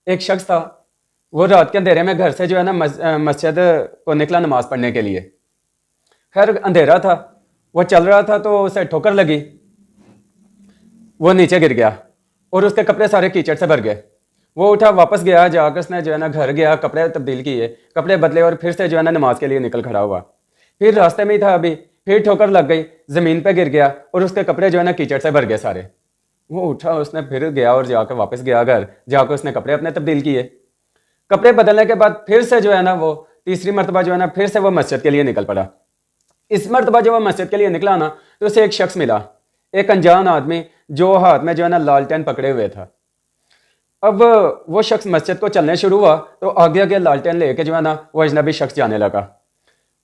ایک شخص تھا، وہ رات کے اندھیرے میں گھر سے جو ہے نا مسجد کو نکلا نماز پڑھنے کے لیے. خیر اندھیرا تھا، وہ چل رہا تھا تو اسے ٹھوکر لگی، وہ نیچے گر گیا اور اس کے کپڑے سارے کیچڑ سے بھر گئے. وہ اٹھا واپس گیا، جا کر اس نے جو ہے نا گھر گیا، کپڑے تبدیل کیے، کپڑے بدلے اور پھر سے جو ہے نا نماز کے لیے نکل کھڑا ہوا. پھر راستے میں ہی تھا ابھی، پھر ٹھوکر لگ گئی، زمین پہ گر گیا اور اس کے کپڑے جو ہے نا کیچڑ سے بھر گئے سارے. وہ اٹھا، اس نے پھر گیا اور جا کے واپس گیا گھر، جا کے اس نے کپڑے اپنے تبدیل کیے. کپڑے بدلنے کے بعد پھر سے جو ہے نا وہ تیسری مرتبہ جو ہے نا پھر سے وہ مسجد کے لیے نکل پڑا. اس مرتبہ جو وہ مسجد کے لیے نکلا نا تو اسے ایک شخص ملا، ایک انجان آدمی جو ہاتھ میں جو ہے نا لالٹین پکڑے ہوئے تھا. اب وہ شخص مسجد کو چلنے شروع ہوا تو آگے آگے لالٹین لے کے جو ہے نا وہ اجنبی شخص جانے لگا.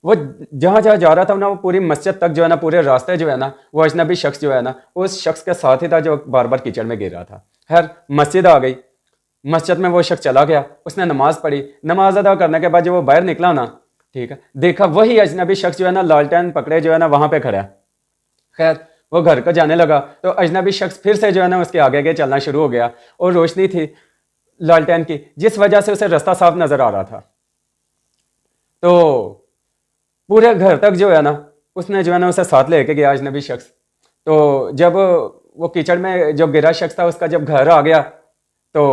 وہ جہاں جہاں جا رہا تھا نا وہ پوری مسجد تک جو ہے نا پورے راستے جو ہے نا وہ اجنبی شخص جو ہے نا اس شخص کے ساتھ ہی تھا جو بار بار کیچڑ میں گر رہا تھا. خیر مسجد آ گئی، مسجد میں وہ شخص چلا گیا، اس نے نماز پڑھی. نماز ادا کرنے کے بعد جو وہ باہر نکلا نا، ٹھیک ہے، دیکھا وہی اجنبی شخص جو ہے نا لالٹین پکڑے جو ہے نا وہاں پہ کھڑا ہے. خیر وہ گھر کو جانے لگا تو اجنبی شخص پھر سے جو ہے نا اس کے آگے آگے چلنا شروع ہو گیا اور روشنی تھی لالٹین کی جس وجہ سے اسے رستہ صاف نظر آ رہا تھا. تو پورے گھر تک جو ہے نا اس نے جو ہے نا اسے ساتھ لے کے گیا اجنبی شخص. تو جب وہ کیچڑ میں جو گرا شخص تھا اس کا جب گھر آ گیا تو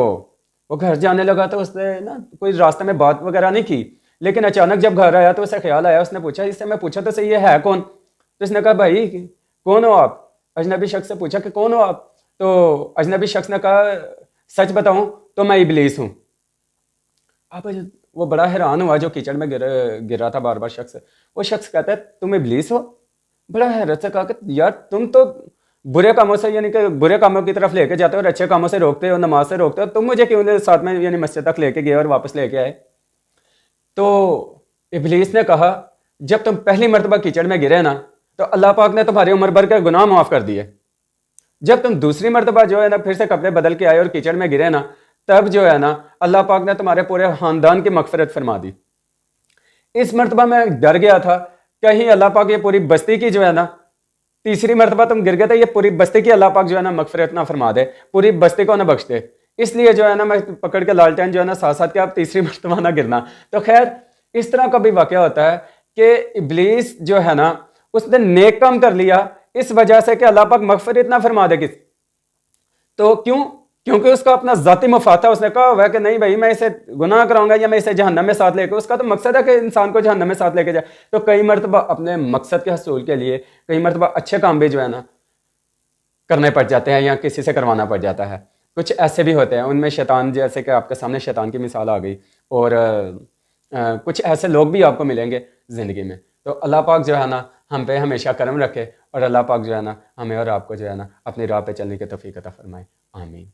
وہ گھر جانے لگا تو اس نے نا کوئی راستے میں بات وغیرہ نہیں کی، لیکن اچانک جب گھر آیا تو اسے خیال آیا، اس نے پوچھا، اس سے میں پوچھا تو صحیح یہ ہے کون؟ تو اس نے کہا بھائی کون ہو آپ؟ اجنبی شخص سے پوچھا کہ کون ہو آپ؟ تو اجنبی شخص نے کہا سچ بتاؤں تو میں ابلیس ہوں. اب وہ بڑا حیران ہوا جو کیچڑ میں گر رہا تھا بار بار شخص. وہ شخص کہتا ہے تم ابلیس ہو؟ بڑا حیرت سے کہا کہ یار تم تو برے کاموں سے یعنی کہ برے کاموں کی طرف لے کے جاتے ہو اور اچھے کاموں سے روکتے ہو، نماز سے روکتے ہو، تم مجھے کیوں ساتھ میں یعنی مسجد تک لے کے گئے اور واپس لے کے آئے؟ تو ابلیس نے کہا جب تم پہلی مرتبہ کیچڑ میں گرے نا تو اللہ پاک نے تمہاری عمر بھر کے گناہ معاف کر دیے. جب تم دوسری مرتبہ جو ہے نا پھر سے کپڑے بدل کے آئے اور کیچڑ میں گرے نا تب جو ہے نا اللہ پاک نے تمہارے پورے خاندان کی مغفرت فرما دی. اس مرتبہ میں ڈر گیا تھا کہیں اللہ پاک یہ پوری بستی کی جو ہے نا تیسری مرتبہ تم گر گئے تھے، یہ پوری بستی کی اللہ پاک جو ہے نا مغفرت نہ فرما دے، پوری بستی کو نہ بخش دے، اس لیے جو ہے نا میں پکڑ کے لالٹین جو ہے نا ساتھ ساتھ کہ آپ تیسری مرتبہ نہ گرنا. تو خیر اس طرح کا بھی واقعہ ہوتا ہے کہ ابلیس جو ہے نا اس نے نیک کام کر لیا اس وجہ سے کہ اللہ پاک مغفرت نہ فرما دے کس. تو کیونکہ اس کا اپنا ذاتی مفاد تھا، اس نے کہا ہوا کہ نہیں بھائی میں اسے گناہ کراؤں گا یا میں اسے جہنم میں ساتھ لے کے، اس کا تو مقصد ہے کہ انسان کو جہنم میں ساتھ لے کے جائے. تو کئی مرتبہ اپنے مقصد کے حصول کے لیے کئی مرتبہ اچھے کام بھی جو ہے نا کرنے پڑ جاتے ہیں یا کسی سے کروانا پڑ جاتا ہے. کچھ ایسے بھی ہوتے ہیں، ان میں شیطان، جیسے کہ آپ کے سامنے شیطان کی مثال آ گئی، اور کچھ ایسے لوگ بھی آپ کو ملیں گے زندگی میں. تو اللہ پاک جو ہے نا ہم پہ ہمیشہ کرم رکھے اور اللہ پاک جو ہے نا ہمیں اور آپ کو جو ہے نا اپنی راہ پہ چلنے کی توفیق عطا فرمائے. آمین.